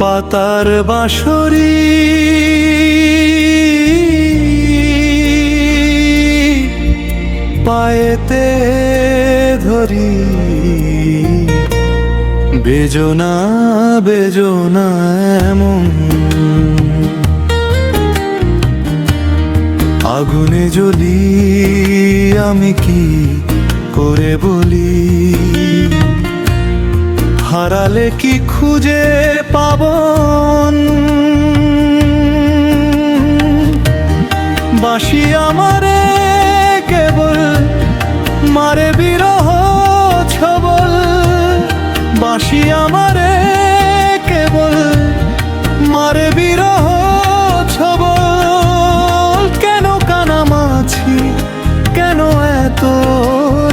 পাতার বাঁশরি পায়েতে ধরি, বেজনা বেজনা এমন আগুনে জ্বলি, আমি কি করে বলি? হারালে কি খুঁজে পাবন? বাঁশি আমারে কেবল মারে বিরহ ছবল, বাঁশি আমারে কেবল মারে বিরহ ছবল। কেন কানামাছি, কেন এত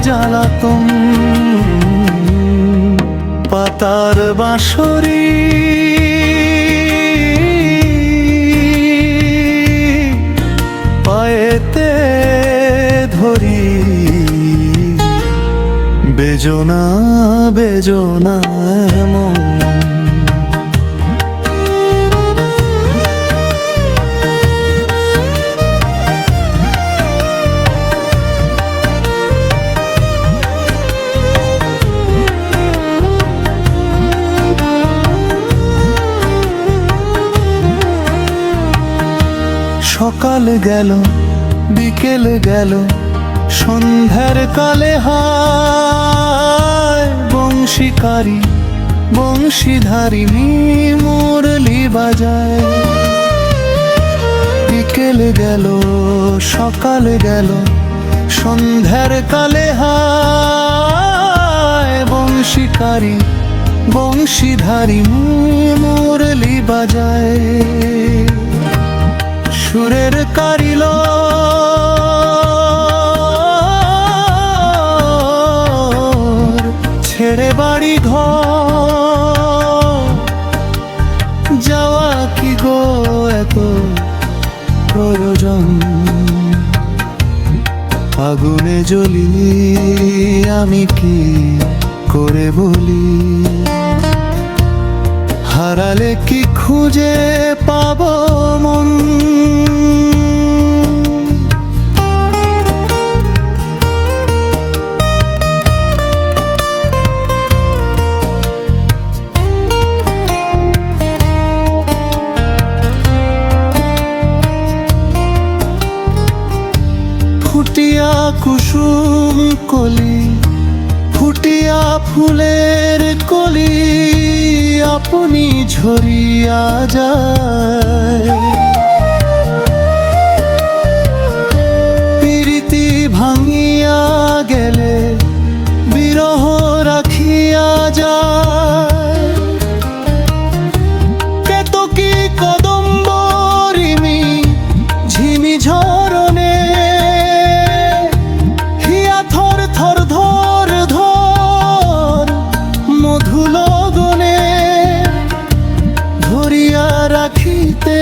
জ্বালাতন? পাতার বাঁশরি পায়েতে ধরি, বেজনা বেজনা এমন। সকাল গেল বিকেল গেল, সন্ধ্যার কালে হায় বংশীকারী বংশীধারিণী মুরলি বাজায়। বিকেল গেল সকাল গেল, সন্ধ্যার কালে হায় বংশীকারী বংশীধারিণী মুরলি বাজায়। সুরের কারিল ছেড়ে বাড়ি ঘর, যাওয়া কি গো এত প্রয়োজন? আগুনে জ্বলি, আমি কি করে বলি? হারালে কি খুঁজে পাবো মন? ফুটিয়া কুসুম কলি, ফুটিয়া ফুলের কলি, আপনি ঝরিয়া যায়। প্রীতি ভাঙিয়া গেলে বিরহ রাখিয়া যায়। কেতকী কদম্ব রিমি ঝিমি ঝরনে, হিয়া থর থর ধর ধর মধুল রাখিতে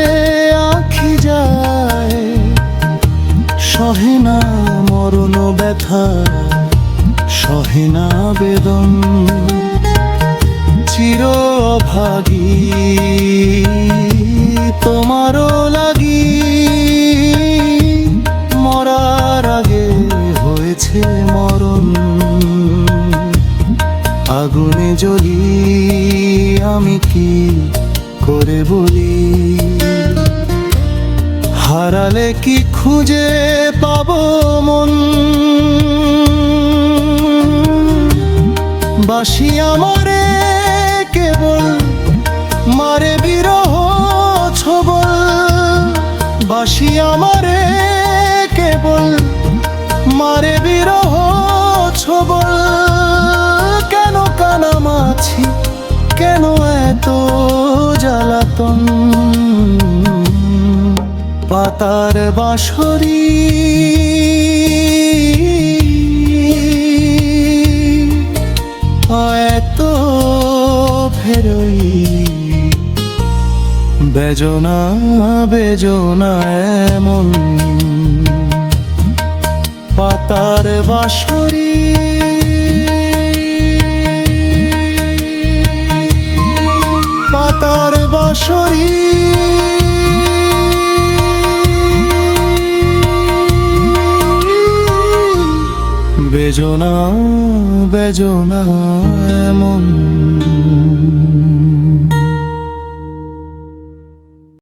আঁখি যায়। সহেনা মরণ ব্যথা, সহেনা বেদন, চির অভাগী তোমারও লাগি। মরার আগে হয়েছে মরণ, আগুনে জ্বলি, আমি কি করে বলি? হারালে কি খুঁজে পাবো মন? বাঁশি আমারে কেবল মারে বিরহ ছবল, বাঁশি আমারে কেবল মারে বিরহ ছবল। কেন কানামাছি, কেন এত জ্বালাতন? পাতার বাঁশরি এত ফেরই, বেজনা বেজনা এমন। পাতার বাঁশরি পাতার বাঁশরি বেজনা বেজনা এমন